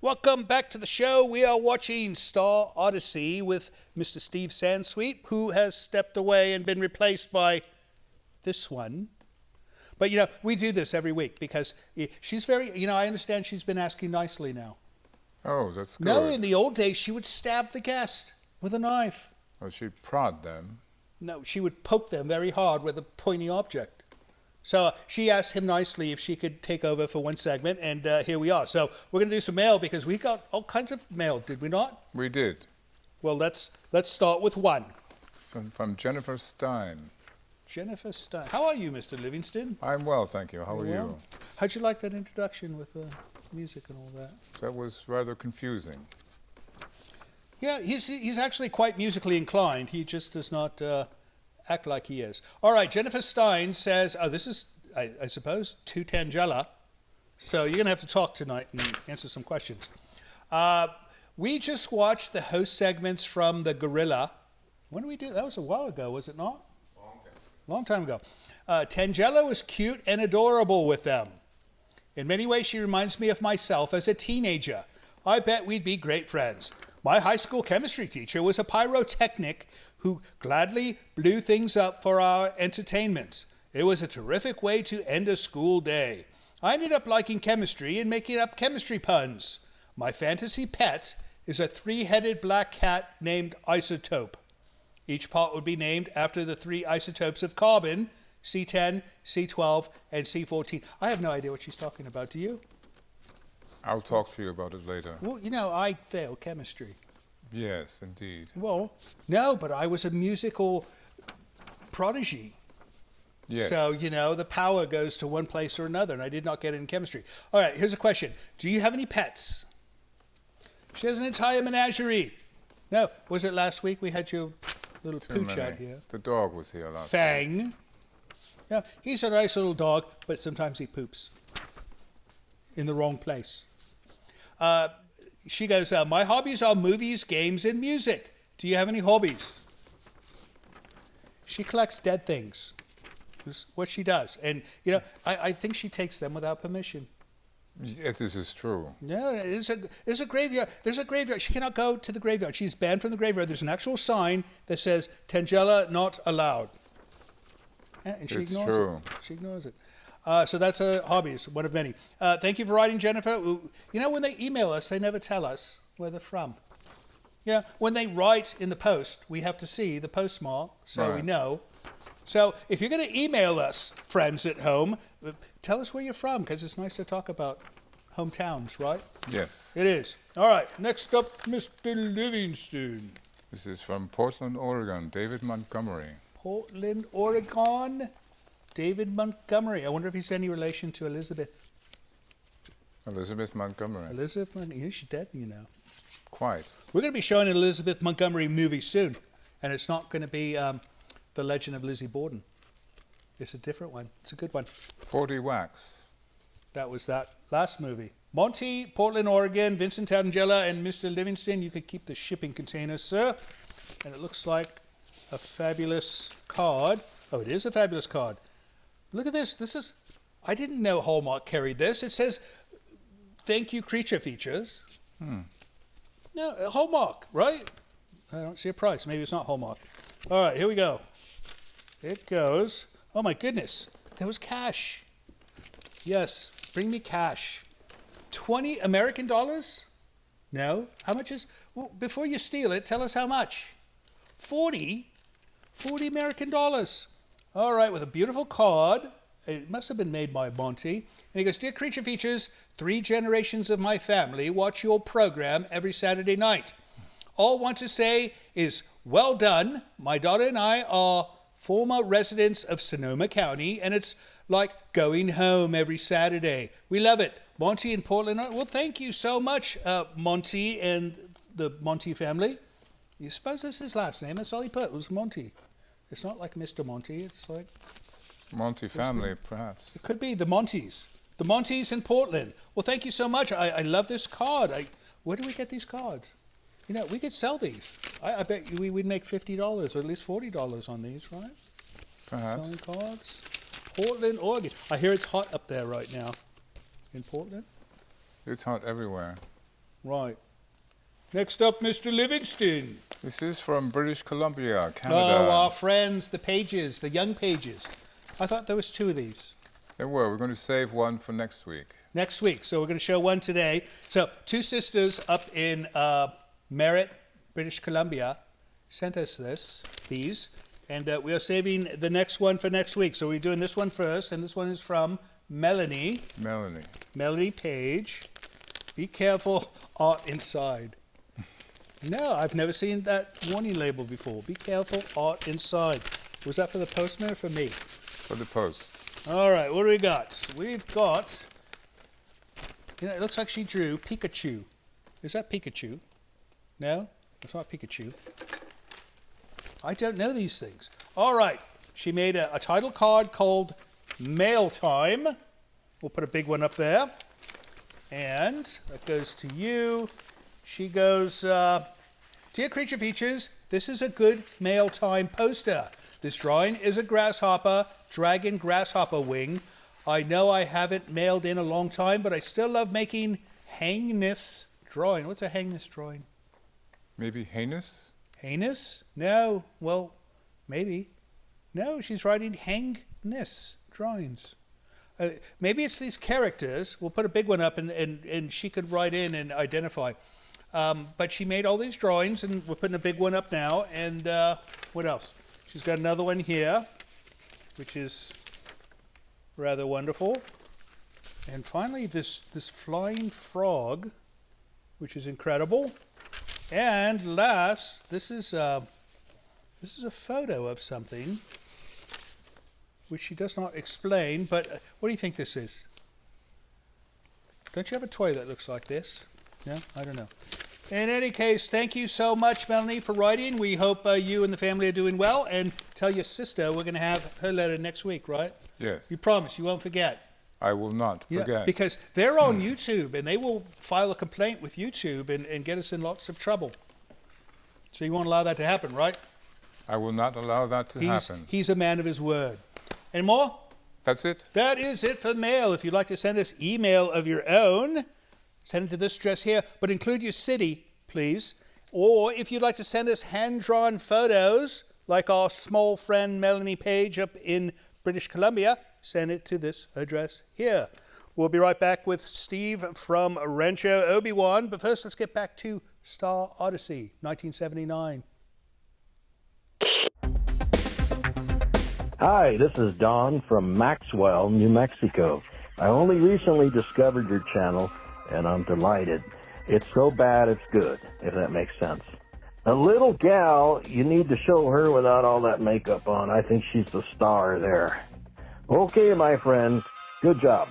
Welcome back to the show. We are watching Star Odyssey with Mr. Steve Sansweet, who has stepped away and been replaced by this one. But, we do this every week because she's very, I understand she's been asking nicely now. Oh, that's good. No, in the old days, she would stab the guest with a knife. Well, she'd prod them. No, she would poke them very hard with a pointy object. So she asked him nicely if she could take over for one segment, and here we are. So we're going to do some mail because we got all kinds of mail, did we not? We did. Well, let's start with one. From Jennifer Stein. Jennifer Stein. How are you, Mr. Livingston? I'm well, thank you. How are you? How'd you like that introduction with the music and all that? That was rather confusing. Yeah, he's actually quite musically inclined. He just does not act like he is. All right, Jennifer Stein says, this is, I suppose, to Tangela. So you're going to have to talk tonight and answer some questions. We just watched the host segments from The Gorilla. When did we do that? That was a while ago, was it not? Long time ago. Tangela was cute and adorable with them. In many ways, she reminds me of myself as a teenager. I bet we'd be great friends. My high school chemistry teacher was a pyrotechnic who gladly blew things up for our entertainment. It was a terrific way to end a school day. I ended up liking chemistry and making up chemistry puns. My fantasy pet is a three-headed black cat named Isotope. Each part would be named after the three isotopes of carbon, C10, C12, and C14. I have no idea what she's talking about. Do you? I'll talk to you about it later. Well, I failed chemistry. Yes, indeed. Well, no, but I was a musical prodigy. Yes. So, the power goes to one place or another, and I did not get it in chemistry. All right, here's a question. Do you have any pets? She has an entire menagerie. No, was it last week we had your little pooch out here? The dog was here last week. Fang. Yeah, he's a nice little dog, but sometimes he poops in the wrong place. She goes, my hobbies are movies, games, and music. Do you have any hobbies? She collects dead things. That's what she does. And, I think she takes them without permission. Yes, this is true. No, there's a graveyard. There's a graveyard. She cannot go to the graveyard. She's banned from the graveyard. There's an actual sign that says, Tangela not allowed. And she ignores it. She ignores it. So that's a hobby. It's one of many. Thank you for writing, Jennifer. When they email us, they never tell us where they're from. Yeah, when they write in the post, we have to see the postmark so we know. So if you're going to email us, friends at home, tell us where you're from, because it's nice to talk about hometowns, right? Yes. It is. All right, next up, Mr. Livingston. This is from Portland, Oregon, David Montgomery. Portland, Oregon, David Montgomery. I wonder if he's any relation to Elizabeth. Elizabeth Montgomery. Elizabeth Montgomery. She's dead, Quite. We're going to be showing an Elizabeth Montgomery movie soon, and it's not going to be The Legend of Lizzie Borden. It's a different one. It's a good one. 40 Wax. That was that last movie. Monty, Portland, Oregon, Vincent Tangela, and Mr. Livingston. You could keep the shipping container, sir. And it looks like a fabulous card. Oh, it is a fabulous card. Look at this. I didn't know Hallmark carried this. It says, thank you, creature features. No, Hallmark, right? I don't see a price. Maybe it's not Hallmark. All right, here we go. It goes. Oh, my goodness. There was cash. Yes, bring me cash. 20 American dollars? No. How much is... Well, before you steal it, tell us how much. 40? 40 American dollars. All right, with a beautiful card. It must have been made by Monty. And he goes, Dear Creature Features, 3 generations of my family watch your program every Saturday night. All I want to say is, well done. My daughter and I are former residents of Sonoma County, and it's like going home every Saturday. We love it. Monty in Portland. Well, thank you so much, Monty and the Monty family. You suppose that's his last name? That's all he put, was Monty. It's not like Mr. Monty. It's like... Monty family, perhaps. It could be the Montys. The Montys in Portland. Well, thank you so much. I love this card. Where do we get these cards? We could sell these. I bet we'd make $50 or at least $40 on these, right? Perhaps. Selling cards. Portland, Oregon. I hear it's hot up there right now. In Portland? It's hot everywhere. Right. Next up, Mr. Livingston. This is from British Columbia, Canada. Oh, our friends, the Pages, the young Pages. I thought there was 2 of these. There were. We're going to save one for next week. Next week. So we're going to show one today. So 2 sisters up in Merritt, British Columbia, sent us these, and we are saving the next one for next week. So we're doing this one first, and this one is from Melanie. Melanie Page. Be careful, art inside. No, I've never seen that warning label before. Be careful, art inside. Was that for the postman or for me? For the post. All right, what do we got? We've got, it looks like she drew Pikachu. Is that Pikachu? No, it's not Pikachu. I don't know these things. All right, she made a title card called Mail Time. We'll put a big one up there. And that goes to you. She goes, Dear Creature Features, this is a good Mail Time poster. This drawing is a grasshopper, dragon grasshopper wing. I know I haven't mailed in a long time, but I still love making hangness drawing. What's a hangness drawing? Maybe heinous? Heinous? No. Well, maybe. No, she's writing hangness drawings. Maybe it's these characters. We'll put a big one up and she could write in and identify. But she made all these drawings, and we're putting a big one up now. And what else? She's got another one here, which is rather wonderful. And finally, this flying frog, which is incredible. And last, this is a photo of something, which she does not explain. But what do you think this is? Don't you have a toy that looks like this? No, I don't know. In any case, thank you so much, Melanie, for writing. We hope you and the family are doing well. And tell your sister we're going to have her letter next week, right? Yes. You promise you won't forget. I will not forget. Yeah, because they're on YouTube, and they will file a complaint with YouTube and get us in lots of trouble. So you won't allow that to happen, right? I will not allow that to happen. He's a man of his word. Any more? That's it? That is it for mail. If you'd like to send us email of your own, send it to this address here, but include your city, please. Or if you'd like to send us hand-drawn photos, like our small friend Melanie Page up in British Columbia, send it to this address here. We'll be right back with Steve from Rancho Obi-Wan, but first let's get back to Star Odyssey, 1979. Hi, this is Don from Maxwell, New Mexico. I only recently discovered your channel, and I'm delighted. It's so bad it's good, if that makes sense. A little gal, you need to show her without all that makeup on. I think she's the star there. Okay, my friend, good job.